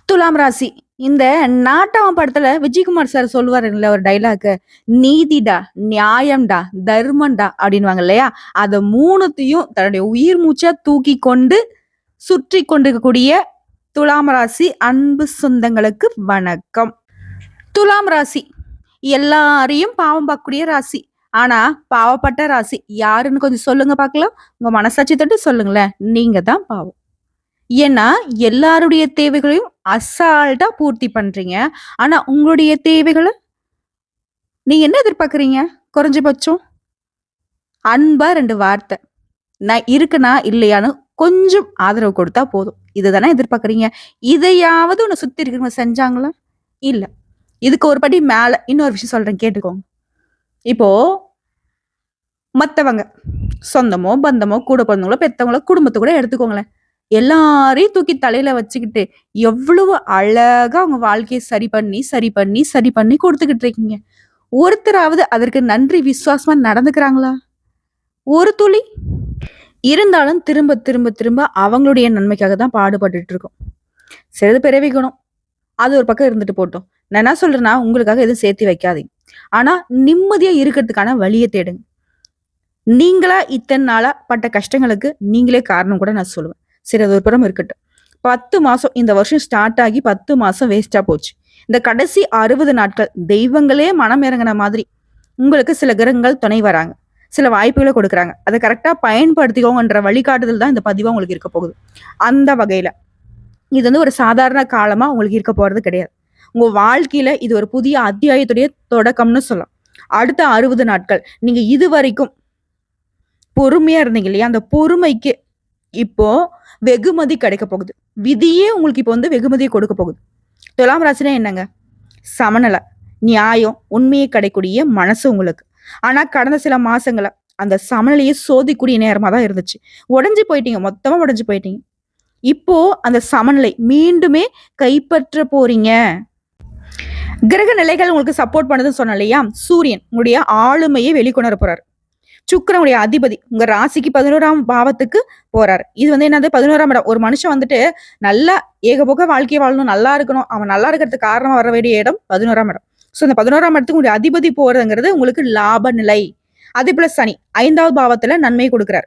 துலாம் ராசி. இந்த நாட்டவன் படத்துல விஜயகுமார் சார் சொல்லுவாருங்கள ஒரு டைலாக், நீதிடா, நியாயம்டா, தர்மம்டா அப்படின்னுவாங்க இல்லையா? அத 3த்தையும் தன்னுடைய உயிர் மூச்சா தூக்கி கொண்டு சுற்றி கொண்டிருக்கக்கூடிய துலாம் ராசி அன்பு சொந்தங்களுக்கு வணக்கம். துலாம் ராசி எல்லாரையும் பாவம் பார்க்கக்கூடிய ராசி. ஆனா பாவப்பட்ட ராசி யாருன்னு கொஞ்சம் சொல்லுங்க பார்க்கலாம். உங்க மனசாட்சி தட்டு சொல்லுங்களேன். நீங்க தான் பாவம். ஏன்னா, எல்லாருடைய தேவைகளையும் அசால்ட்டா பூர்த்தி பண்றீங்க. ஆனா, உங்களுடைய தேவைகள நீங்க என்ன எதிர்பார்க்குறீங்க? குறைஞ்சபட்சம் அன்பா 2 வார்த்தை. நான் இருக்கனா, இல்லையான்னு கொஞ்சம் ஆதரவு கொடுத்தா போதும். இதுதானே எதிர்பார்க்குறீங்க. இதையாவது உன்ன சுத்தி இருக்கிறவங்க செஞ்சாங்களா? இல்ல. இதுக்கு ஒரு படி மேல இன்னொரு விஷயம் சொல்றேன் கேட்டுக்கோங்க. இப்போ மத்தவங்க சொந்தமோ, பந்தமோ, கூட பொறந்தவங்களோ, பெத்தவங்களோ, குடும்பத்த கூட எடுத்துக்கோங்களேன். எல்லாரையும் தூக்கி தலையில வச்சுக்கிட்டு, எவ்வளவு அழகா உங்க வாழ்க்கைய சரி பண்ணி, சரி பண்ணி, சரி பண்ணி குடுத்துக்கிட்டு இருக்கீங்க. ஒருத்தராவது அதற்கு நன்றி விசுவாசமா நடந்துக்கிறாங்களா? ஒரு துளி? இருந்தாலும் திரும்ப, திரும்ப, திரும்ப அவங்களுடைய நன்மைக்காக தான் பாடுபட்டுட்டு இருக்கோம். சிலது பிறவி குணம். அது ஒரு பக்கம் இருந்துட்டு போட்டும். நான் என்ன சொல்றேன்னா, உங்களுக்காக எதுவும் சேர்த்து வைக்காதீங்க. ஆனா, நிம்மதியா இருக்கிறதுக்கான வழிய தேடுங்க. நீங்களா இத்தன நாளா பட்ட கஷ்டங்களுக்கு நீங்களே காரணம் கூட நான் சொல்லுவேன். சரி அது ஒரு புறம் இருக்கட்டும். 10 மாசம் இந்த வருஷம் ஸ்டார்ட் ஆகி 10 மாசம் வேஸ்ட்டா போச்சு. இந்த கடைசி 60 நாட்கள் தெய்வங்களே மனம் இறங்குன மாதிரி உங்களுக்கு சில கிரகங்கள் துணை வராங்க. சில வாய்ப்புகள குடுக்குறாங்க. அத கரெக்ட்டா பயன்படுத்திக்கோங்கன்ற வழிகாட்டுதல் தான் இந்த பதிவா உங்களுக்கு இருக்க போகுது. அந்த வகையில இது வந்து ஒரு சாதாரண காலமா உங்களுக்கு இருக்க போறது கிடையாது. உங்க வாழ்க்கையில இது ஒரு புதிய அத்தியாயத்துடைய தொடக்கம்னு சொல்லலாம். அடுத்த 60 நாட்கள் நீங்க இதுவரைக்கும் பொறுமையா இருந்தீங்க இல்லையா? அந்த பொறுமைக்கு இப்போ வெகுமதி கிடைக்க போகுது. விதியே உங்களுக்கு இப்போ வந்து வெகுமதிய கொடுக்க போகுது. துலாம் ராசினா என்னங்க? சமநிலை, நியாயம், உண்மையை கிடைக்கூடிய மனசு உங்களுக்கு. ஆனா கடந்த சில மாசங்களா அந்த சமநிலையை சோதிக்கூடிய நேரமா தான் இருந்துச்சு. உடைஞ்சு போயிட்டீங்க. மொத்தமா உடைஞ்சு போயிட்டீங்க. இப்போ அந்த சமநிலை மீண்டுமே கைப்பற்ற போறீங்க. கிரக நிலைகள் உங்களுக்கு சப்போர்ட் பண்ணுதுன்னு சொன்னேன் இல்லையா? சூரியன் உங்களுடைய ஆளுமையை வெளிக்கொணர போறாரு. சுக்கிரனுடைய அதிபதி உங்க ராசிக்கு 11ஆம் பாவத்துக்கு போறாரு. இது வந்து என்னது 11ஆம் இடம். ஒரு மனுஷன் வந்துட்டு நல்லா ஏகபோக வாழ்க்கைய வாழணும், நல்லா இருக்கணும். அவன் நல்லா இருக்கிறதுக்கு காரணமா வர வேண்டிய இடம் 11ஆம் இடம். ஸோ இந்த 11ஆம் இடத்துக்கு உங்களுடைய அதிபதி போறதுங்கிறது உங்களுக்கு லாப நிலை. அதே போல சனி 5வது பாவத்துல நன்மை கொடுக்கிறார்.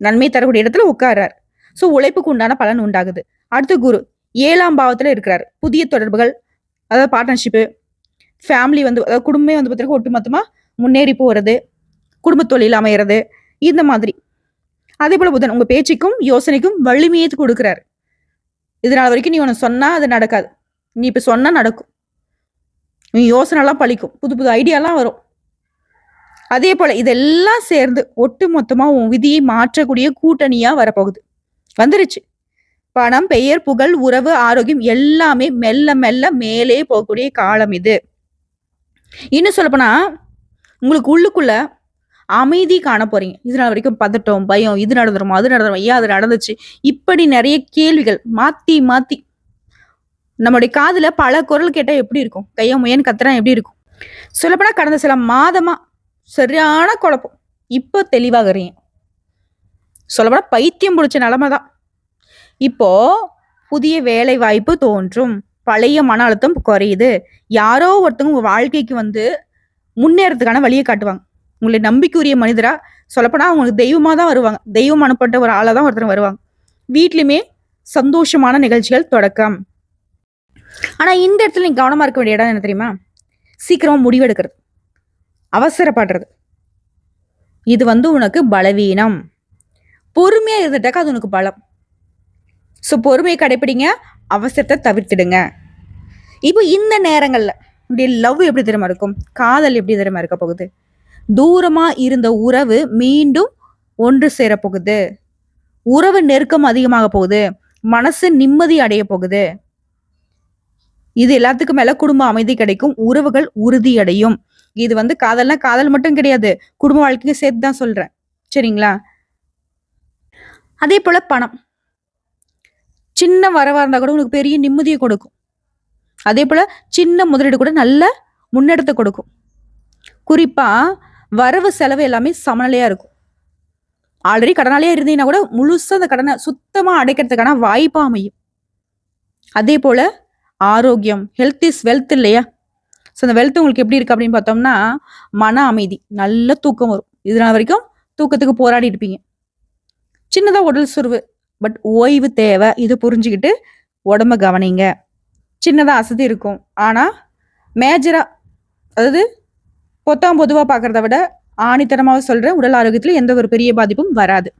நன்மை தரக்கூடிய இடத்துல உட்கார்றார். ஸோ உழைப்புக்கு உண்டான பலன் உண்டாகுது. அடுத்து குரு 7ஆம் பாவத்துல இருக்கிறார். புதிய தொடர்புகள், அதாவது பார்ட்னர்ஷிப்பு, ஃபேமிலி வந்து அதாவது குடும்பமே வந்து பார்த்தீங்கன்னா ஒட்டுமொத்தமா முன்னேறி போறது, குடும்ப தொழில் அமையறது, இந்த மாதிரி. அதே போல புதன் உங்க பேச்சுக்கும் யோசனைக்கும் வலிமையை கொடுக்கிறார். இதனால வரைக்கும் நீ ஒன்னு சொன்னா அது நடக்காது. நீ இப்ப சொன்னா நடக்கும். நீ யோசனை எல்லாம் பழிக்கும். புது புது ஐடியாலாம் வரும். அதே போல இதெல்லாம் சேர்ந்து ஒட்டு மொத்தமா உன் விதியை மாற்றக்கூடிய கூட்டணியா வரப்போகுது. வந்துருச்சு. பணம், பெயர், புகழ், உறவு, ஆரோக்கியம் எல்லாமே மெல்ல மெல்ல மேலே போகக்கூடிய காலம் இது. இன்னும் சொல்லப்போனா உங்களுக்கு உள்ளுக்குள்ள அமைதி காண போறீங்க. இதனால வரைக்கும் பதட்டம், பயம், இது நடந்துருமா, அது நடந்துருமா, ஏன் அது நடந்துச்சு, இப்படி நிறைய கேள்விகள் மாத்தி மாத்தி நம்மளுடைய காதுல பல குரல் கேட்டா எப்படி இருக்கும்? கைய முயன்னு கத்துறா எப்படி இருக்கும்? சொல்லப்போனா கடந்த சில மாதமா சரியான குழப்பம். இப்போ தெளிவாகிறீங்க. சொல்லப்போனா பைத்தியம் பிடிச்ச நிலைமை தான். இப்போ புதிய வேலை வாய்ப்பு தோன்றும். பழைய மன அழுத்தம் குறையுது. யாரோ ஒருத்தவங்க உங்க வாழ்க்கைக்கு வந்து முன்னேறதுக்கான வழியை காட்டுவாங்க. உங்களை நம்பிக்கையுரிய மனிதரா சொல்லப்போனா அவங்களுக்கு தெய்வமா தான் வருவாங்க. தெய்வம் அனுப்பப்பட்ட ஒரு ஆளா தான் ஒருத்தர் வருவாங்க. வீட்லயுமே சந்தோஷமான நிகழ்ச்சிகள் தொடக்கம். ஆனா இந்த இடத்துல நீங்க கவனமா இருக்க வேண்டிய இடம் என்ன தெரியுமா? சீக்கிரமா முடிவெடுக்கிறது, அவசரப்படுறது. இது வந்து உனக்கு பலவீனம். பொறுமையா இருந்துட்டாக்கா அது உனக்கு பலம். ஸோ பொறுமையை கடைப்பிடிங்க, அவசரத்தை தவிர்த்திடுங்க. இப்போ இந்த நேரங்கள்ல உடைய லவ் எப்படி தெரியுமா இருக்கும்? காதல் எப்படி தெரியுமா இருக்க போகுது? தூரமா இருந்த உறவு மீண்டும் ஒன்று சேர போகுது. உறவு நெருக்கம் அதிகமாக போகுது. மனசு நிம்மதி அடைய போகுது. இது எல்லாத்துக்கும் மேல குடும்ப அமைதி கிடைக்கும். உறவுகள் உறுதி அடையும். இது வந்து காதல்னா காதல் மட்டும் கிடையாது. குடும்ப வாழ்க்கைக்கு சேர்த்து தான் சொல்றேன். சரிங்களா? அதே போல பணம் சின்ன வரவா இருந்தா கூட உங்களுக்கு பெரிய நிம்மதியை கொடுக்கும். அதே போல சின்ன முதலீடு கூட நல்ல முன்னெடுத்து கொடுக்கும். குறிப்பா வரவு செலவு எல்லாமே சமநிலையா இருக்கும். ஆல்ரெடி கடனாளியா இருந்தீங்கன்னா கூட முழுசா அந்த கடனை சுத்தமா அடைக்கிறதுக்கான வாய்ப்பா அமையும். அதே போல ஆரோக்கியம், ஹெல்த் இஸ் வெல்த் இல்லையா? ஸோ அந்த வெல்த் உங்களுக்கு எப்படி இருக்கு அப்படின்னு பார்த்தோம்னா, மன அமைதி, நல்ல தூக்கம் வரும். இது நாள் வரைக்கும் தூக்கத்துக்கு போராடி இருப்பீங்க. சின்னதா உடல் சோர்வு, பட் ஓய்வு தேவை. இது புரிஞ்சுக்கிட்டு உடம்ப கவனிங்க. சின்னதா அசதி இருக்கும். ஆனா மேஜரா, அதாவது பொதுவா பார்க்கறத விட ஆணித்தனமாக சொல்றேன், உடல் ஆரோக்கியத்துல எந்த ஒரு பெரிய பாதிப்பும் வராது.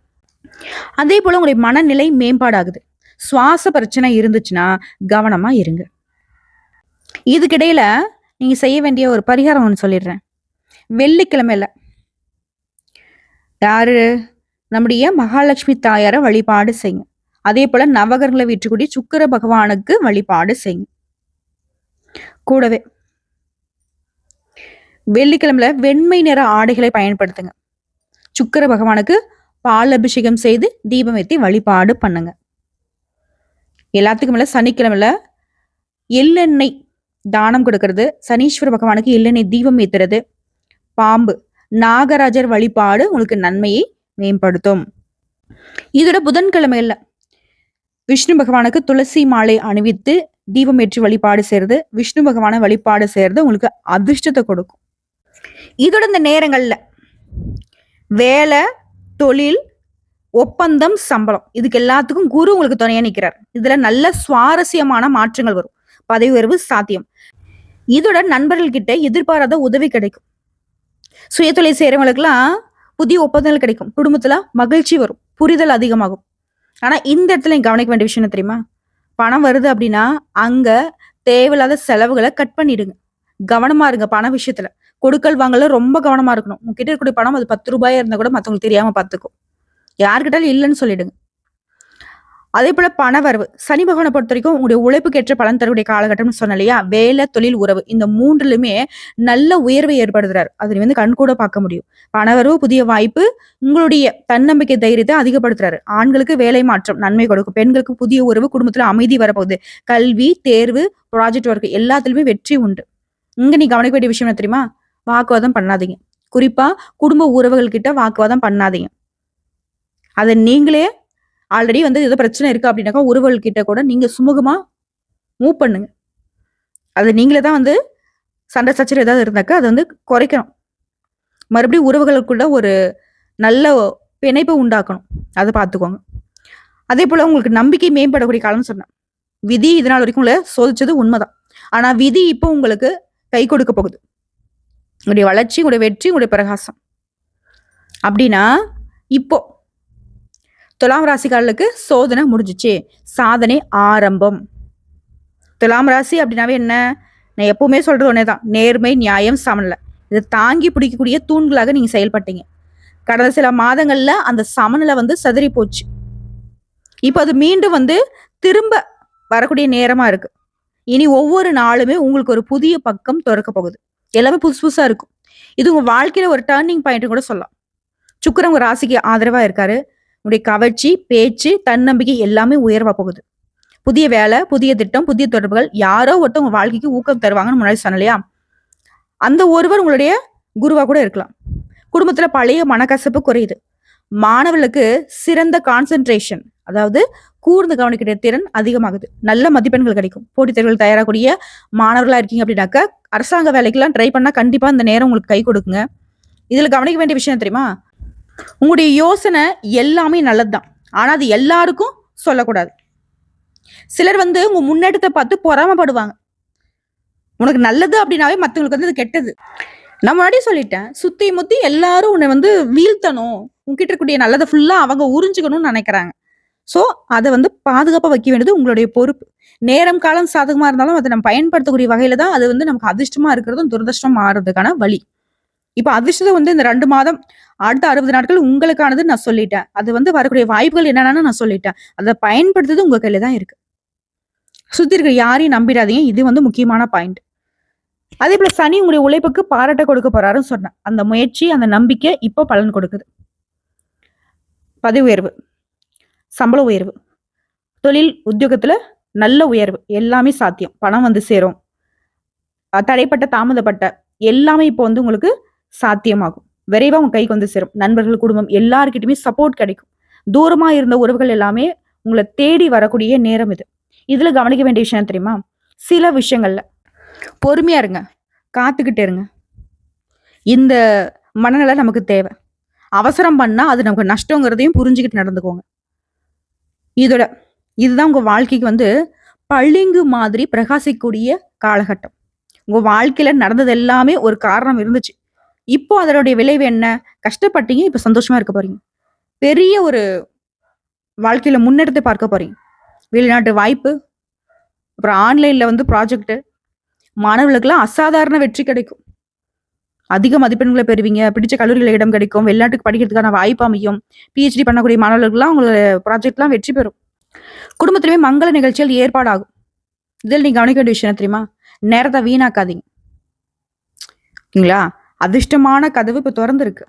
அதே போல உங்களுடைய மனநிலை மேம்பாடாகுது. சுவாச பிரச்சனை இருந்துச்சுன்னா கவனமா இருங்க. இதுக்கிடையில நீங்க செய்ய வேண்டிய ஒரு பரிகாரம் ஒன்று சொல்லிடுறேன். வெள்ளிக்கிழமையில யாரு நம்முடைய மகாலட்சுமி தாயார வழிபாடு செய்யுங்க. அதே போல நவகரங்களை வீட்டுக்கூடிய சுக்கிர பகவானுக்கு வழிபாடு செய்யுங்க. கூடவே வெள்ளிக்கிழமையில வெண்மை நிற ஆடைகளை பயன்படுத்துங்க. சுக்கிர பகவானுக்கு பால் அபிஷேகம் செய்து தீபம் ஏற்றி வழிபாடு பண்ணுங்க. எல்லாத்துக்கும் மேல சனிக்கிழமையில எள்ளெண்ணெய் தானம் கொடுக்கறது, சனீஸ்வர பகவானுக்கு எள்ளெண்ணெய் தீபம் ஏத்துறது, பாம்பு நாகராஜர் வழிபாடு உங்களுக்கு நன்மையை மேம்படுத்தும். இதோட புதன்கிழமையில விஷ்ணு பகவானுக்கு துளசி மாலை அணிவித்து தீபம் ஏற்றி வழிபாடு செய்யறது, விஷ்ணு பகவானை வழிபாடு செய்யறது உங்களுக்கு அதிர்ஷ்டத்தை கொடுக்கும். இதோட இந்த நேரங்கள்ல வேலை, தொழில், ஒப்பந்தம், சம்பளம் இதுக்கு எல்லாத்துக்கும் குரு உங்களுக்கு துணையா நிற்கிறார். இதுல நல்ல சுவாரஸ்யமான மாற்றங்கள் வரும். பதவி உயர்வு சாத்தியம். இதோட நண்பர்கள் கிட்ட எதிர்பாராத உதவி கிடைக்கும். சுயதொழில் செய்யறவங்களுக்குலாம் புதிய ஒப்பந்தங்கள் கிடைக்கும். குடும்பத்துல மகிழ்ச்சி வரும், புரிதல் அதிகமாகும். ஆனா இந்த இடத்துல நீங்க கவனிக்க வேண்டிய விஷயம் என்ன தெரியுமா? பணம் வருது அப்படின்னா அங்க தேவையில்லாத செலவுகளை கட் பண்ணிடுங்க. கவனமா இருங்க. பண விஷயத்துல கொடுக்கல் வாங்கல ரொம்ப கவனமா இருக்கணும். உங்ககிட்ட இருக்கக்கூடிய பணம் அது 10 ரூபாயா இருந்தா கூட மத்தவங்களுக்கு தெரியாம பாத்துக்கும். யாருக்கிட்டாலும் இல்லைன்னு சொல்லிடுங்க. அதே போல பண வரவு, சனி பகவானை பொறுத்த வரைக்கும் உங்களுடைய உழைப்புக்கு ஏற்ற பலன் தரக்கூடிய காலகட்டம்னு சொன்ன இல்லையா? வேலை, தொழில், உறவு இந்த மூன்றுலுமே நல்ல உயர்வை ஏற்படுத்துறாரு. அதை வந்து கண்கூட பார்க்க முடியும். பணவரவு, புதிய வாய்ப்பு, உங்களுடைய தன்னம்பிக்கை தைரியத்தை அதிகப்படுத்துறாரு. ஆண்களுக்கு வேலை மாற்றம் நன்மை கொடுக்கும். பெண்களுக்கு புதிய உறவு, குடும்பத்துல அமைதி வரப்போகுது. கல்வி, தேர்வு, ப்ராஜெக்ட் ஒர்க் எல்லாத்துலயுமே வெற்றி உண்டு. இங்க நீ கவனிக்க வேண்டிய விஷயம் என்ன தெரியுமா? வாக்குவாதம் பண்ணாதீங்க. குறிப்பா குடும்ப உறவுகள் கிட்ட வாக்குவாதம் பண்ணாதீங்க. அதை நீங்களே ஆல்ரெடி வந்து ஏதோ பிரச்சனை இருக்கு அப்படின்னாக்கா உறவுகள் கிட்ட கூட நீங்க சுமூகமா மூவ் பண்ணுங்க. அது நீங்களே தான் வந்து சண்டை சச்சரவு ஏதாவது இருந்தாக்கா அதை வந்து குறைக்கணும். மறுபடியும் உறவுகளுக்குள்ள ஒரு நல்ல பிணைப்பை உண்டாக்கணும். அதை பார்த்துக்கோங்க. அதே போல உங்களுக்கு நம்பிக்கை மேம்படக்கூடிய காலம்னு சொன்னேன். விதி இதனால் வரைக்கும் சோதிச்சது உண்மைதான். ஆனா விதி இப்போ உங்களுக்கு கை கொடுக்க போகுது. உங்களுடைய வளர்ச்சி, உங்களுடைய வெற்றி, உங்களுடைய பிரகாசம். அப்படின்னா இப்போ துலாம் ராசிக்காரர்களுக்கு சோதனை முடிஞ்சிச்சு, சாதனை ஆரம்பம். துலாம் ராசி அப்படின்னாவே என்ன? நான் எப்பவுமே சொல்றது ஒன்னேதான், நேர்மை, நியாயம், சமநிலை இதை தாங்கி பிடிக்கக்கூடிய தூண்களாக நீங்க செயல்பட்டீங்க. கடந்த சில மாதங்கள்ல அந்த சமநிலை வந்து சதறி போச்சு. இப்போ அது மீண்டும் வந்து திரும்ப வரக்கூடிய நேரமா இருக்கு. இனி ஒவ்வொரு நாளுமே உங்களுக்கு ஒரு புதிய பக்கம் திறக்க போகுது. எல்லாமே புதுசு புதுசா இருக்கும். இது உங்க வாழ்க்கையில ஒரு டர்னிங் பாயிண்ட் கூட சொல்லலாம். சுக்கிரன் உங்க ராசிக்கு ஆதரவா இருக்காரு. உங்களுடைய கவர்ச்சி, பேச்சு, தன்னம்பிக்கை எல்லாமே உயர்வா போகுது. புதிய வேலை, புதிய திட்டம், புதிய தொடர்புகள், யாரோ ஒருத்தர் உங்க வாழ்க்கைக்கு ஊக்கம் தருவாங்கன்னு முன்னாடி சொன்னலையா? அந்த ஒருவர் உங்களுடைய குருவா கூட இருக்கலாம். குடும்பத்துல பழைய மனக்கசப்பு குறையுது. மாணவர்களுக்கு சிறந்த கான்சென்ட்ரேஷன், அதாவது கூர்ந்து கவனிக்கிற திறன் அதிகமாகுது. நல்ல மதிப்பெண்கள் கிடைக்கும். போட்டித் தேர்வுகள் தயாராகக்கூடிய மாணவர்களா இருக்கீங்க அப்படின்னாக்க அரசாங்க வேலைக்கெல்லாம் ட்ரை பண்ணா கண்டிப்பா இந்த நேரம் உங்களுக்கு கை கொடுக்குங்க. இதுல கவனிக்க வேண்டிய விஷயம் தெரியுமா? உங்களுடைய யோசனை எல்லாமே நல்லதுதான். ஆனா அது எல்லாருக்கும் சொல்லக்கூடாது. சிலர் வந்து உங்க முன்னேற்றத்தை பார்த்து பொறாமப்படுவாங்க. உனக்கு நல்லது அப்படின்னாவே மத்தவங்களுக்கு வந்து அது கெட்டது. நான் முன்னாடி சொல்லிட்டேன், சுத்தி முத்தி எல்லாரும் உன்னை வந்து வீழ்த்தணும், உங்ககிட்ட இருக்கக்கூடிய நல்லதை ஃபுல்லா அவங்க உறிஞ்சுக்கணும்னு நினைக்கிறாங்க. சோ அதை வந்து பாதுகாப்பா வைக்க வேண்டியது உங்களுடைய பொறுப்பு. நேரம் காலம் சாதகமா இருந்தாலும் அதை நம்ம பயன்படுத்தக்கூடிய வகையில தான் அது வந்து நமக்கு அதிர்ஷ்டமா இருக்கிறதும் துரதிர்ஷ்டம் மாறுறதுக்கான வழி. இப்ப அதிர்ஷ்டத்தை வந்து இந்த 2 மாதம், அடுத்த 60 நாட்கள் உங்களுக்கானது நான் சொல்லிட்டேன். அது வந்து வரக்கூடிய வாய்ப்புகள் என்னன்னு நான் சொல்லிட்டேன். அதை பயன்படுத்துறது உங்க கையில தான் இருக்கு. சுத்தி இருக்கிற யாரையும் நம்பிடாதீங்க. இது வந்து முக்கியமான பாயிண்ட். அதே போல சனி உங்களுடைய உழைப்புக்கு பாராட்ட கொடுக்க போறாருன்னு சொன்னேன். அந்த முயற்சி, அந்த நம்பிக்கை இப்போ பலன் கொடுக்குது. பதவி உயர்வு, சம்பள உயர்வு, தொழில் உத்தியோகத்துல நல்ல உயர்வு எல்லாமே சாத்தியம். பணம் வந்து சேரும். தடைப்பட்ட, தாமதப்பட்ட எல்லாமே இப்போ வந்து உங்களுக்கு சாத்தியமாகும். விரைவா உங்க கைக்கு வந்து சேரும். நண்பர்கள், குடும்பம் எல்லாருக்கிட்டுமே சப்போர்ட் கிடைக்கும். தூரமா இருந்த உறவுகள் எல்லாமே உங்களை தேடி வரக்கூடிய நேரம் இது. இதுல கவனிக்க வேண்டிய விஷயம் தெரியுமா? சில விஷயங்கள்ல பொறுமையா இருங்க, காத்துக்கிட்டே இருங்க. இந்த மனநிலை நமக்கு தேவை. அவசரம் பண்ணா அது நமக்கு நஷ்டங்கிறதையும் புரிஞ்சுக்கிட்டு நடந்துக்கோங்க. இதோட இதுதான் உங்க வாழ்க்கைக்கு வந்து பளிங்கு மாதிரி பிரகாசிக்கக்கூடிய காலகட்டம். உங்க வாழ்க்கையில நடந்தது எல்லாமே ஒரு காரணம் இருந்துச்சு. இப்போ அதனுடைய விளைவு என்ன? கஷ்டப்பட்டீங்க, இப்ப சந்தோஷமா இருக்க போறீங்க. பெரிய ஒரு வாழ்க்கையில முன்னெடுத்து பார்க்க போறீங்க. வெளிநாட்டு வாய்ப்பு, அப்புறம் ஆன்லைன்ல வந்து ப்ராஜெக்ட், மாணவர்களுக்கெல்லாம் அசாதாரண வெற்றி கிடைக்கும். அதிக மதிப்பெண்களை பெறுவீங்க. பிடிச்ச கல்லூரியில இடம் கிடைக்கும். வெளிநாட்டுக்கு படிக்கிறதுக்கான வாய்ப்பு அமையும். பிஹெச்டி பண்ணக்கூடிய மாணவர்களுக்கெல்லாம் உங்களோட ப்ராஜெக்ட்லாம் வெற்றி பெறும். குடும்பத்திலுமே மங்கள நிகழ்ச்சிகள் ஏற்பாடாகும். இதில் நீங்க கவனிக்க வேண்டிய விஷயம் என்ன தெரியுமா? நேரத்தை வீணாக்காதீங்க. ஓகேங்களா? அதிர்ஷ்டமான கதவு இப்ப திறந்திருக்கு.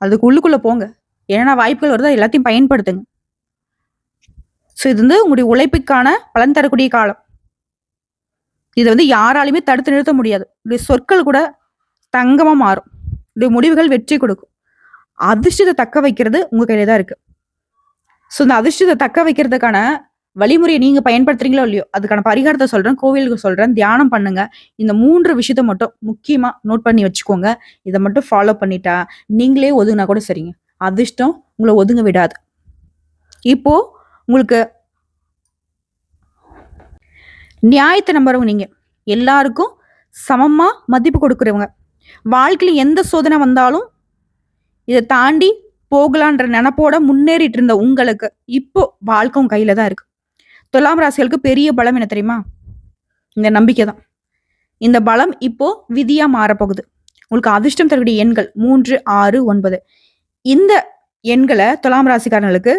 அதுக்கு உள்ளுக்குள்ள போங்க. என்னென்ன வாய்ப்புகள் வருதோ எல்லாத்தையும் பயன்படுத்துங்க. ஸோ இது வந்து உங்களுடைய உழைப்புக்கான பலன் தரக்கூடிய காலம். இதை வந்து யாராலையுமே தடுத்து நிறுத்த முடியாது. உடைய சொற்கள் கூட தங்கமா மாறும். உடைய முடிவுகள் வெற்றி கொடுக்கும். அதிர்ஷ்டத்தை தக்க வைக்கிறது உங்க கையில தான் இருக்கு. ஸோ இந்த அதிர்ஷ்டத்தை தக்க வைக்கிறதுக்கான வழிமுறையை நீங்க பயன்படுத்துறீங்களோ இல்லையோ, அதுக்கான பரிகாரத்தை சொல்றேன், கோவிலுக்கு சொல்றேன், தியானம் பண்ணுங்க. இந்த 3 விஷயத்த மட்டும் முக்கியமா நோட் பண்ணி வச்சுக்கோங்க. இதை மட்டும் ஃபாலோ பண்ணிட்டா நீங்களே ஒதுங்கினா கூட சரிங்க. அதிர்ஷ்டம் உங்களை ஒதுங்க விடாது. இப்போ உங்களுக்கு நியாயத்தை நம்புறவங்க நீங்க. எல்லாருக்கும் சமமா மதிப்பு கொடுக்குறவங்க. வாழ்க்கையில எந்த சோதனை வந்தாலும் இதை தாண்டி போகலான்ற நினைப்போட முன்னேறிட்டு இருந்த உங்களுக்கு இப்போ வாழ்க்கை உங்க கையில தான் இருக்கு. துலாம் ராசிகளுக்கு பெரிய பலம் என்ன தெரியுமா? இந்த நம்பிக்கை தான். இந்த பலம் இப்போ விதியா மாறப்போகுது. உங்களுக்கு அதிர்ஷ்டம் தரக்கூடிய எண்கள் 3, 6, 9. இந்த எண்களை துலாம் ராசிக்காரர்களுக்கு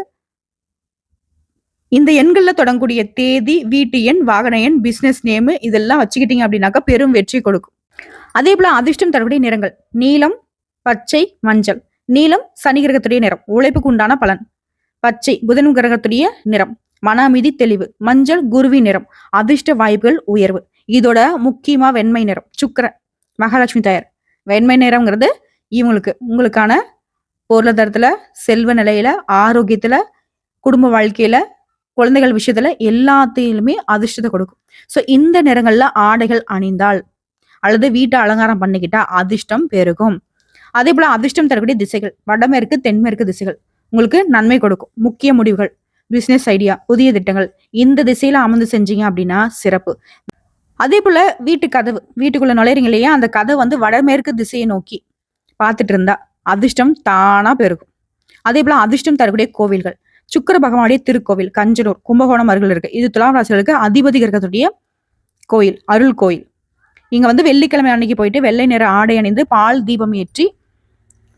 இந்த எண்கள்ல தொடங்கக்கூடிய தேதி, வீட்டு எண், வாகன எண், பிசினஸ் நேம் இதெல்லாம் வச்சுக்கிட்டீங்க அப்படின்னாக்கா பெரும் வெற்றி கொடுக்கும். அதே போல அதிர்ஷ்டம் தரக்கூடிய நிறங்கள் நீலம், பச்சை, மஞ்சள். நீலம் சனி கிரகத்துடைய நிறம், உழைப்புக்கு உண்டான பலன். பச்சை புதன் கிரகத்துடைய நிறம், மன அமைதி தெளிவு. மஞ்சள் குருவி நிறம், அதிர்ஷ்ட வாய்ப்புகள் உயர்வு. இதோட முக்கியமா வெண்மை நிறம், சுக்கிரன் மகாலட்சுமி தாயார். வெண்மை நிறம்ங்கிறது இவங்களுக்கு உங்களுக்கான பொருளாதாரத்துல, செல்வ நிலையில, ஆரோக்கியத்துல, குடும்ப வாழ்க்கையில, குழந்தைகள் விஷயத்துல எல்லாத்திலுமே அதிர்ஷ்டத்தை கொடுக்கும். ஸோ இந்த நிறங்கள்ல ஆடைகள் அணிந்தால் அல்லது வீட்டை அலங்காரம் பண்ணிக்கிட்டா அதிர்ஷ்டம் பெருகும். அதே போல அதிர்ஷ்டம் தரக்கூடிய திசைகள் வடமேற்கு, தென்மேற்கு திசைகள் உங்களுக்கு நன்மை கொடுக்கும். முக்கிய முடிவுகள், பிசினஸ் ஐடியா, புதிய திட்டங்கள் இந்த திசையில அமர்ந்து செஞ்சீங்க அப்படின்னா சிறப்பு. அதே போல வீட்டு கதவு, வீட்டுக்குள்ள நுழைறீங்க இல்லையா, அந்த கதவு வந்து வடமேற்கு திசையை நோக்கி பார்த்துட்டு இருந்தா அதிர்ஷ்டம் தானா பெருகும். அதே போல அதிர்ஷ்டம் தரக்கூடிய கோவில்கள், சுக்கிர பகவானுடைய திருக்கோவில் கஞ்சனூர், கும்பகோணம் அருகில் இருக்கு. இது துலாம் ராசிகளுக்கு அதிபதி கிரகத்துடைய கோயில், அருள் கோயில். இங்க வந்து வெள்ளிக்கிழமை அன்னைக்கு போயிட்டு வெள்ளை நிற ஆடை அணிந்து பால் தீபம் ஏற்றி,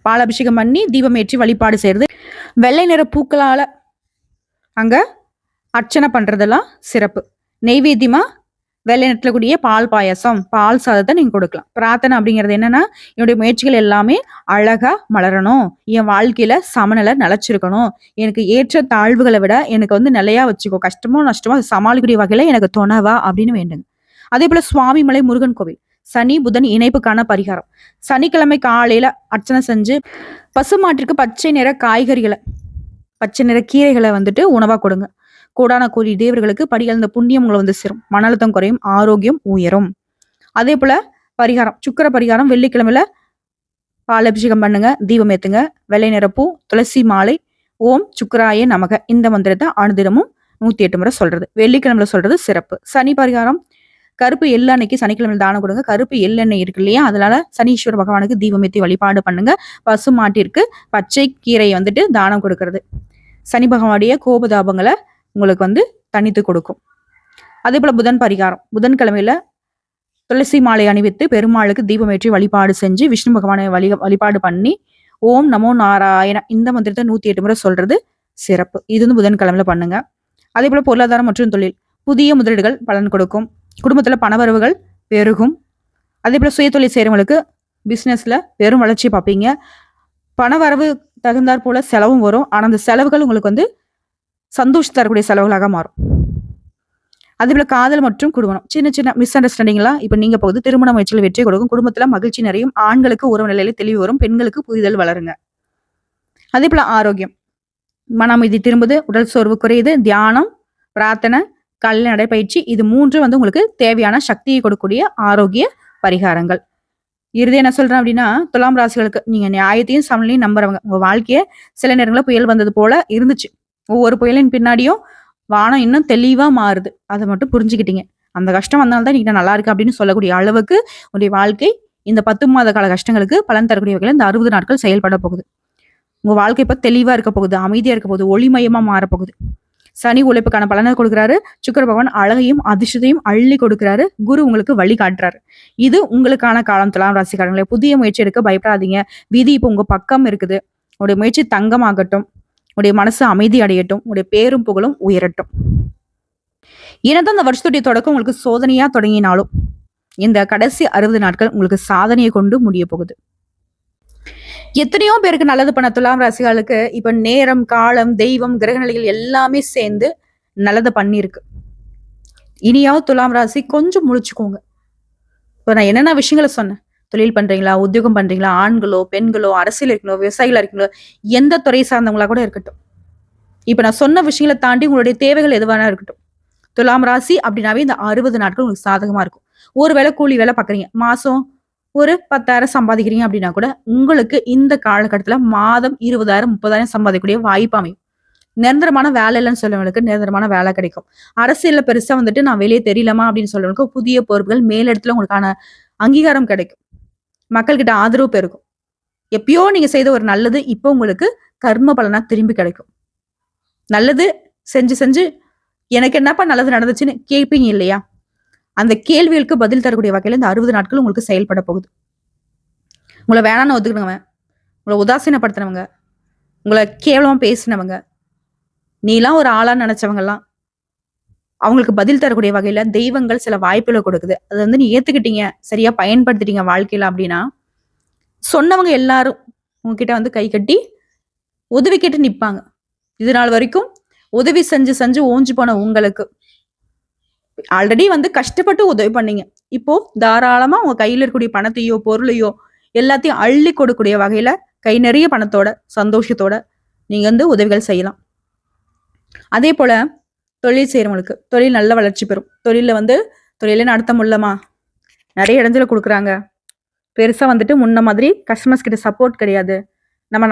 பால் அபிஷேகம் பண்ணி தீபம் ஏற்றி வழிபாடு செய்யறது, வெள்ளை நிற பூக்களால அங்க அர்ச்சனை பண்றதெல்லாம் சிறப்பு. நெய்வேத்தியமா வெள்ளை நிறத்துல கூடிய பால் பாயசம், பால் சாதத்தை நீங்க கொடுக்கலாம். பிரார்த்தனை அப்படிங்கிறது என்னன்னா, என்னுடைய முயற்சிகள் எல்லாமே அழகா மலரணும், என் வாழ்க்கையில சமநிலை நிலைச்சிருக்கணும், எனக்கு ஏற்ற தாழ்வுகளை விட எனக்கு வந்து நிலையா வச்சுக்கோ, கஷ்டமோ நஷ்டமோ சமாளிக்கக்கூடிய வகையில எனக்கு துணைவா அப்படின்னு வேண்டுங்க. அதே போல சுவாமிமலை முருகன் கோவில், சனி புதன் இணைப்புக்கான பரிகாரம். சனிக்கிழமை காலையில அர்ச்சனை செஞ்சு பசுமாட்டிற்கு பச்சை நிற காய்கறிகளை, பச்சை நிற கீரைகளை வந்துட்டு உணவா கொடுங்க. கோடான கோடி தேவர்களுக்கு படிகழ்ந்த புண்ணியம் உங்களை வந்து சேரும். மன அழுத்தம் குறையும், ஆரோக்கியம் உயரும். அதே போல பரிகாரம், சுக்கிர பரிகாரம். வெள்ளிக்கிழமையில பால் அபிஷேகம் பண்ணுங்க, தீபம் ஏத்துங்க, வெள்ளை நிறப்பூ, துளசி மாலை, ஓம் சுக்கராய நமக இந்த மந்திரத்தை அனுதினமும் 108 முறை சொல்றது. வெள்ளிக்கிழமையில சொல்றது சிறப்பு. சனி பரிகாரம், கருப்பு எள்ளு அன்னைக்கு சனிக்கிழமையில் தானம் கொடுங்க. கருப்பு எள்ளெண்ணெய் இருக்கு இல்லையா, அதனால சனீஸ்வர பகவானுக்கு தீபம் ஏற்றி வழிபாடு பண்ணுங்க. பசு மாட்டிற்கு பச்சை கீரை வந்துட்டு தானம் கொடுக்கறது சனி பகவானுடைய கோபதாபங்களை உங்களுக்கு வந்து தனித்து கொடுக்கும். அதே போல புதன் பரிகாரம், புதன்கிழமையில துளசி மாலை அணிவித்து பெருமாளுக்கு தீபம் ஏற்றி வழிபாடு செஞ்சு விஷ்ணு பகவானை வழிபாடு பண்ணி ஓம் நமோ நாராயண இந்த மந்திரத்தை 108 முறை சொல்றது சிறப்பு. இது வந்து புதன்கிழமையில பண்ணுங்க. அதே போல பொருளாதாரம் மற்றும் தொழில், புதிய முதலீடுகள் பலன் கொடுக்கும். குடும்பத்துல பணவரவுகள் பெருகும். அதே போல சுயதொழில் செய்யறவங்களுக்கு பிசினஸ்ல பெரும் வளர்ச்சி பார்ப்பீங்க. பணவரவு தகுந்தாற் போல செலவும் வரும். ஆனா அந்த செலவுகள் உங்களுக்கு வந்து சந்தோஷம் தரக்கூடிய செலவுகளாக மாறும். அதே போல காதல் மற்றும் குடும்பம், சின்ன சின்ன மிஸ் அண்டர்ஸ்டாண்டிங்லாம் இப்ப நீங்க போகுது. திருமண முயற்சியில் வெற்றி கொடுக்கும். குடும்பத்துல மகிழ்ச்சி நிறையும். ஆண்களுக்கு உறவு நிலையில தெளிவு வரும். பெண்களுக்கு புரிதல் வளருங்க. அதே போல ஆரோக்கியம், மன அமைதி திரும்புது, உடல் சோர்வு குறையுது. தியானம், பிரார்த்தனை, காலையில நடைப்பயிற்சி. இது 3 வந்து உங்களுக்கு தேவையான சக்தியை கொடுக்கக்கூடிய ஆரோக்கிய பரிகாரங்கள். இறுதியா என்ன சொல்றேன் அப்படின்னா, துலாம் ராசிகளுக்கு நீங்க நியாயத்தையும் சமநிலையும் நம்புறவங்க. உங்க வாழ்க்கைய சில நேரங்கள்ல புயல் வந்தது போல இருந்துச்சு. ஒவ்வொரு புயலின் பின்னாடியும் வானம் இன்னும் தெளிவா மாறுது. அத மட்டும் புரிஞ்சுக்கிட்டீங்க. அந்த கஷ்டம் வந்தனால தான் இன்னைக்கு நான் நல்லா இருக்கேன் அப்படின்னு சொல்லக்கூடிய அளவுக்கு உங்களுடைய வாழ்க்கை இந்த 10 மாத கால கஷ்டங்களுக்கு பலன் தரக்கூடிய வகையில இந்த 60 நாட்கள் செயல்பட போகுது. உங்க வாழ்க்கை இப்ப தெளிவா இருக்க போகுது, அமைதியா இருக்க போகுது, ஒளிமயமா மாறப்போகுது. சனி உழைப்புக்கான பலனை கொடுக்குறாரு. சுக்கிர பகவான் அழகையும் அதிர்ஷ்டத்தையும் அள்ளி கொடுக்குறாரு. குரு உங்களுக்கு வழி காட்டுறாரு. இது உங்களுக்கான காலம் துலாம் ராசிக்காரங்களே. புதிய முயற்சி எடுக்க பயப்படாதீங்க. விதி இப்போ உங்க பக்கம் இருக்குது. உங்களுடைய முயற்சி தங்கமாகட்டும். உங்களுடைய மனசு அமைதி அடையட்டும். உங்களுடைய பேரும் புகழும் உயரட்டும். என்னதான் இந்த வருஷத்துடைய தொடக்கம் உங்களுக்கு சோதனையா தொடங்கினாலும் இந்த கடைசி 60 நாட்கள் உங்களுக்கு சாதனையை கொண்டு முடிய போகுது. எத்தனையோ பேருக்கு நல்லது பண்ண துலாம் ராசிகளுக்கு இப்ப நேரம், காலம், தெய்வம், கிரகநிலைகள் எல்லாமே சேர்ந்து நல்லது பண்ணிருக்கு. இனியாவது துலாம் ராசி கொஞ்சம் முழிச்சுக்கோங்க. இப்ப நான் என்னென்ன விஷயங்களை சொன்னேன். தொழில் பண்றீங்களா, உத்தியோகம் பண்றீங்களா, ஆண்களோ பெண்களோ, அரசியல் இருக்கணும், விவசாயிகளா இருக்கணும், எந்த துறை சார்ந்தவங்களா கூட இருக்கட்டும். இப்ப நான் சொன்ன விஷயங்களை தாண்டி உங்களுடைய தேவைகள் எதுவானா இருக்கட்டும். துலாம் ராசி அப்படின்னாவே இந்த 60 நாட்கள் உங்களுக்கு சாதகமா இருக்கும். ஒரு வேளை கூலி வேலை பாக்குறீங்க, மாசம் ஒரு 10,000 சம்பாதிக்கிறீங்க அப்படின்னா கூட உங்களுக்கு இந்த காலகட்டத்துல மாதம் 20,000 30,000 சம்பாதிக்கக்கூடிய வாய்ப்பு அமையும். நிரந்தரமான வேலை இல்லைன்னு சொல்றவங்களுக்கு நிரந்தரமான வேலை கிடைக்கும். அரசியல்ல பெருசா வந்துட்டு நான் வெளியே தெரியலமா அப்படின்னு சொல்றவங்களுக்கு புதிய பொறுப்புகள் மேலிடத்துல உங்களுக்கான அங்கீகாரம் கிடைக்கும். மக்கள்கிட்ட ஆதரவு பெருகும். எப்பயோ நீங்க செய்த ஒரு நல்லது இப்போ உங்களுக்கு கர்ம பலனா திரும்பி கிடைக்கும். நல்லது செஞ்சு செஞ்சு எனக்கு என்னப்பா நல்லது நடந்துச்சுன்னு கேட்பீங்க இல்லையா? அந்த கேள்விகளுக்கு பதில் தரக்கூடிய வகையில இந்த 60 நாட்கள் உங்களுக்கு செயல்பட போகுது. உங்களை வேணான்னு ஒத்துக்கினவங்க, உங்களை உதாசீனப்படுத்தினவங்க, உங்களை கேவலமா பேசினவங்க, நீலாம் ஒரு ஆளான்னு நினைச்சவங்கலாம் அவங்களுக்கு பதில் தரக்கூடிய வகையில தெய்வங்கள் சில வாய்ப்புகளை கொடுக்குது. அதை வந்து நீ ஏத்துக்கிட்டீங்க, சரியா பயன்படுத்திட்டீங்க வாழ்க்கையில அப்படின்னா சொன்னவங்க எல்லாரும் உங்ககிட்ட வந்து கை கட்டி உதவி கேட்டு நிப்பாங்க. இது நாள் வரைக்கும் உதவி செஞ்சு செஞ்சு ஓஞ்சு போன உங்களுக்கு ஆல்ரெடி வந்து கஷ்டப்பட்டு உதவி பண்ணீங்க. இப்போ தாராளமா உங்க கையில இருக்கக்கூடிய பணத்தையோ பொருளையோ எல்லாத்தையும் அள்ளி கொடுக்கக்கூடிய வகையில கை நிறைய பணத்தோட சந்தோஷத்தோட நீங்க வந்து உதவிகள் செய்யலாம். அதே போல தொழில் செய்யறவங்களுக்கு தொழில் நல்ல வளர்ச்சி பெறும். தொழில நடத்த முடியலமா, நிறைய இடத்துல கொடுக்குறாங்க. பெருசா வந்துட்டு முன்ன மாதிரி கஸ்டமர்ஸ் கிட்ட சப்போர்ட் கிடையாது. நம்ம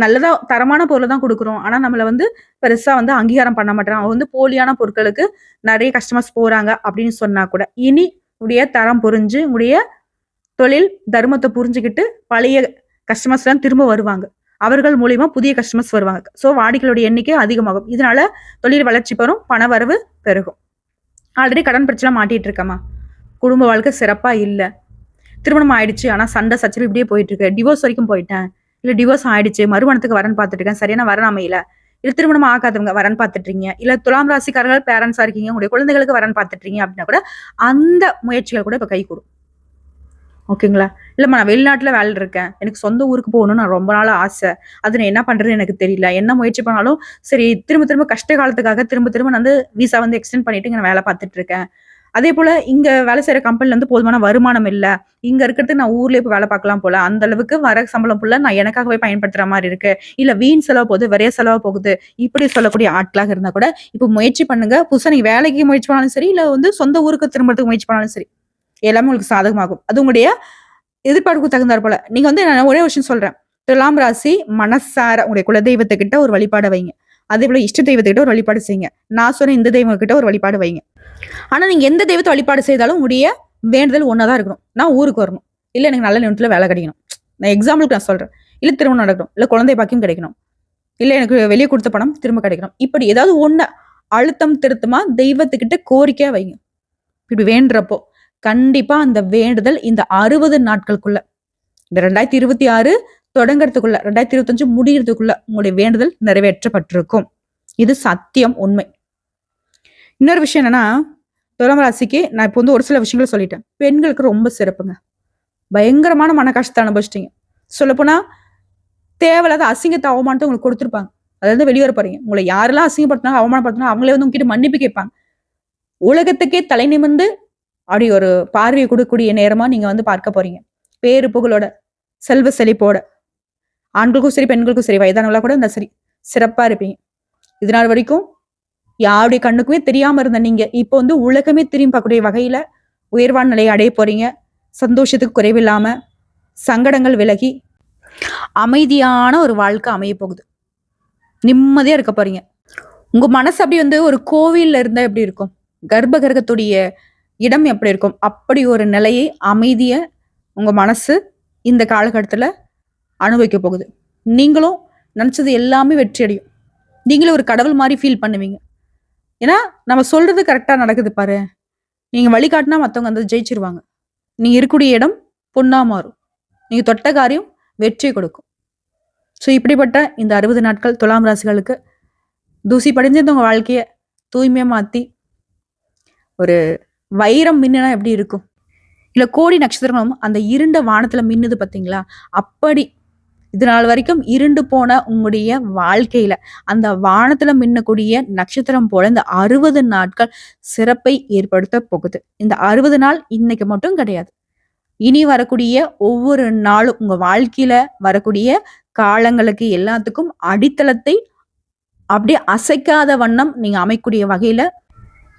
நல்லதா தரமான பொருளை தான் கொடுக்குறோம். ஆனா நம்மள வந்து பெருசா வந்து அங்கீகாரம் பண்ண மாட்டேறாங்க. அவங்க வந்து போலியான பொருட்களுக்கு நிறைய கஸ்டமர்ஸ் போறாங்க அப்படின்னு சொன்னா கூட இனி உடைய தரம் புரிஞ்சு உடைய தொழில் தர்மத்தை புரிஞ்சுக்கிட்டு பழைய கஸ்டமர்ஸ் எல்லாம் திரும்ப வருவாங்க. அவர்கள் மூலியமா புதிய கஸ்டமர்ஸ் வருவாங்க. ஸோ வாடிக்கையோட எண்ணிக்கை அதிகமாகும். இதனால தொழில் வளர்ச்சி பெறும், பண வரவு பெருகும். ஆல்ரெடி கடன் பிரச்சனை மாட்டிட்டு இருக்கமா, குடும்ப வாழ்க்கை சிறப்பா இல்லை, திருமணம் ஆயிடுச்சு ஆனா சண்டை சச்சரவு இப்படியே போயிட்டு இருக்கு, டிவோர்ஸ் வரைக்கும் போயிட்டேன், இல்ல டிவோர்ஸ் ஆயிடுச்சு மறுமணத்துக்கு வரன் பார்த்துட்டு இருக்கேன், சரியான வரன் அமையல, இல்ல திருமணம் ஆகாதவங்க வரன் பார்த்துட்டு இருக்கீங்க, இல்ல துலாம் ராசிக்காரர்கள் பேரண்ட்ஸா இருக்கீங்க, உங்களுடைய குழந்தைகளுக்கு வரன் பார்த்துட்டு இருக்கீங்க அப்படின்னா கூட அந்த முயற்சிகள் கூட இப்ப கை கூடும். ஓகேங்களா? இல்லம்மா நான் வெளிநாட்டுல வேலை இருக்கேன், எனக்கு சொந்த ஊருக்கு போகணும்னு நான் ரொம்ப நாள் ஆசை, அது நான் என்ன பண்றதுன்னு எனக்கு தெரியல, என்ன முயற்சி பண்ணாலும் சரி திரும்ப திரும்ப கஷ்ட காலத்துக்காக திரும்ப திரும்ப நான் வந்து விசா வந்து எக்ஸ்டெண்ட் பண்ணிட்டு இங்க வேலை பார்த்துட்டு இருக்கேன். அதே போல இங்க வேலை செய்யற கம்பெனில இருந்து போதுமான வருமானம் இல்ல, இங்க இருக்கிறது நான் ஊர்லயே போய் வேலை பார்க்கலாம் போல, அந்த அளவுக்கு வர சம்பளம் புள்ள நான் எனக்காகவே பயன்படுத்துற மாதிரி இருக்கு, இல்ல வீண் செலவு போகுது, விரைய செலவு போகுது, இப்படி சொல்லக்கூடிய ஆட்களாக இருந்தா கூட இப்ப முயற்சி பண்ணுங்க. புதுசா நீங்க வேலைக்கு முயற்சி பண்ணாலும் சரி, இல்ல வந்து சொந்த ஊருக்கு திரும்பறதுக்கு முயற்சி பண்ணாலும் சரி, எல்லாமே உங்களுக்கு சாதகமாகும். அது உங்களுடைய எதிர்பார்ப்புக்கு தகுந்தாற் போல. நீங்க வந்து நான் ஒரே விஷயம் சொல்றேன். துலாம் ராசி மனசார உங்களுடைய குலதெய்வத்துக்கிட்ட ஒரு வழிபாடு வைங்க. அதே போல இஷ்ட தெய்வத்துக்கிட்ட ஒரு வழிபாடு செய்யுங்க. நான் சொன்ன இந்த தெய்வம் கிட்ட ஒரு வழிபாடு வைங்க. ஆனா நீங்க எந்த தெய்வத்தை வழிபாடு செய்தாலும் உடைய வேண்டுதல் ஒன்னாதான் இருக்கணும். நான் ஊருக்கு வரணும், இல்ல எனக்கு நல்ல நிலத்துல வேலை கிடைக்கணும், நான் எக்ஸாம்பிளுக்கு நான் சொல்றேன், இல்ல திருமணம் நடக்கணும், இல்ல குழந்தை பாக்கியம் கிடைக்கணும், இல்ல எனக்கு வெளியே கொடுத்த பணம் திரும்ப கிடைக்கணும், இப்படி ஏதாவது ஒண்ணு அழுத்தம் திருத்தமா தெய்வத்துக்கிட்ட கோரிக்கையா வைங்க. இப்படி வேண்டுறப்போ கண்டிப்பா அந்த வேண்டுதல் இந்த 60 நாட்களுக்குள்ள, இந்த 2026 தொடங்கறதுக்குள்ள 2025 முடிகிறதுக்குள்ள உங்களுடைய வேண்டுதல் நிறைவேற்றப்பட்டிருக்கும். இது சத்தியம், உண்மை. இன்னொரு விஷயம் என்னன்னா, துலாம் ராசிக்கு நான் இப்போ வந்து ஒரு சில விஷயங்களை சொல்லிட்டேன். பெண்களுக்கு ரொம்ப சிறப்புங்க. பயங்கரமான மன கஷ்டத்தை அனுபவிச்சிட்டீங்க. சொல்லப்போனா தேவையில்லாத அசிங்கத்தை அவமானத்தை உங்களுக்கு கொடுத்துருப்பாங்க. அதாவது வெளியே வர போறீங்க, உங்களை யாரெல்லாம் அசிங்கப்படுத்தினாங்க அவமானப்படுத்தினா அவங்களே வந்து உங்ககிட்ட மன்னிப்பு கேட்பாங்க. உலகத்துக்கே தலை நிமிர்ந்து அப்படி ஒரு பார்வையை கொடுக்கக்கூடிய நேரமா நீங்க வந்து பார்க்க போறீங்க. பேரு புகழோட, செல்வ செழிப்போட, ஆண்களுக்கும் சரி பெண்களுக்கும் சரி வயதானவங்களா கூட இந்த சரி சிறப்பா இருப்பீங்க. இது நாள் வரைக்கும் யாருடைய கண்ணுக்குமே தெரியாம இருந்த நீங்க இப்போ வந்து உலகமே திரும்பி பார்க்கக்கூடிய வகையில உயர்வான நிலையை அடைய போறீங்க. சந்தோஷத்துக்கு குறைவில்லாம, சங்கடங்கள் விலகி, அமைதியான ஒரு வாழ்க்கை அமைய போகுது. நிம்மதியா இருக்க போறீங்க. உங்க மனசு அப்படி வந்து ஒரு கோவில்ல இருந்தா எப்படி இருக்கும்? கர்ப்ப கிரகத்துடைய இடம் எப்படி இருக்கும்? அப்படி ஒரு நிலையை, அமைதிய உங்க மனசு இந்த காலகட்டத்துல அனுபவிக்க போகுது. நீங்களும் நினைச்சது எல்லாமே வெற்றி அடையும். நீங்களும் ஒரு கடவுள் மாதிரி ஃபீல் பண்ணுவீங்க. ஏன்னா நம்ம சொல்றது கரெக்டா நடக்குது பாரு. நீங்க வழிகாட்டினா மத்தவங்க வந்து ஜெயிச்சிருவாங்க. நீங்க இருக்கக்கூடிய இடம் பொன்னா மாறும். நீங்க தொட்ட காரியம் வெற்றி கொடுக்கும். ஸோ இப்படிப்பட்ட இந்த 60 நாட்கள் துலாம் ராசிகளுக்கு தூசி படிஞ்சிருந்த உங்க வாழ்க்கைய தூய்மையா மாத்தி ஒரு வைரம் மின்னுனா எப்படி இருக்கும்? இல்ல கோடி நட்சத்திரங்களும் அந்த இருண்ட வானத்துல மின்னுது பாத்தீங்களா? அப்படி இது நாள் வரைக்கும் இருண்டு போன உங்களுடைய வாழ்க்கையில அந்த வானத்துல மின்னக்கூடிய நட்சத்திரம் போல இந்த 60 நாட்கள் சிறப்பை ஏற்படுத்த போகுது. இந்த 60 நாள் இன்னைக்கு மட்டும் கிடையாது. இனி வரக்கூடிய ஒவ்வொரு நாளும் உங்க வாழ்க்கையில வரக்கூடிய காலங்களுக்கு எல்லாத்துக்கும் அடித்தளத்தை அப்படியே அசைக்காத வண்ணம் நீங்க அமைக்கக்கூடிய வகையில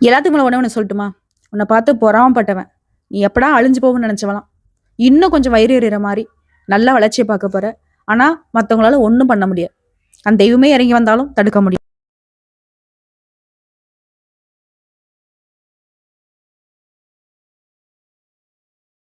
எல்லாத்துக்கும் ஒண்ணு சொல்லட்டுமா? உன்னை பார்த்து பொறாமப்பட்டவன் நீ எப்படா அழிஞ்சு போகும்னு நினைச்சவலாம் இன்னும் கொஞ்சம் வயிறு எறிகிற மாதிரி நல்ல வளர்ச்சியை பார்க்க போற. ஆனா மத்தவங்களால ஒண்ணும் பண்ண முடியாது. அந்த தெய்வமே இறங்கி வந்தாலும் தடுக்க முடியாது.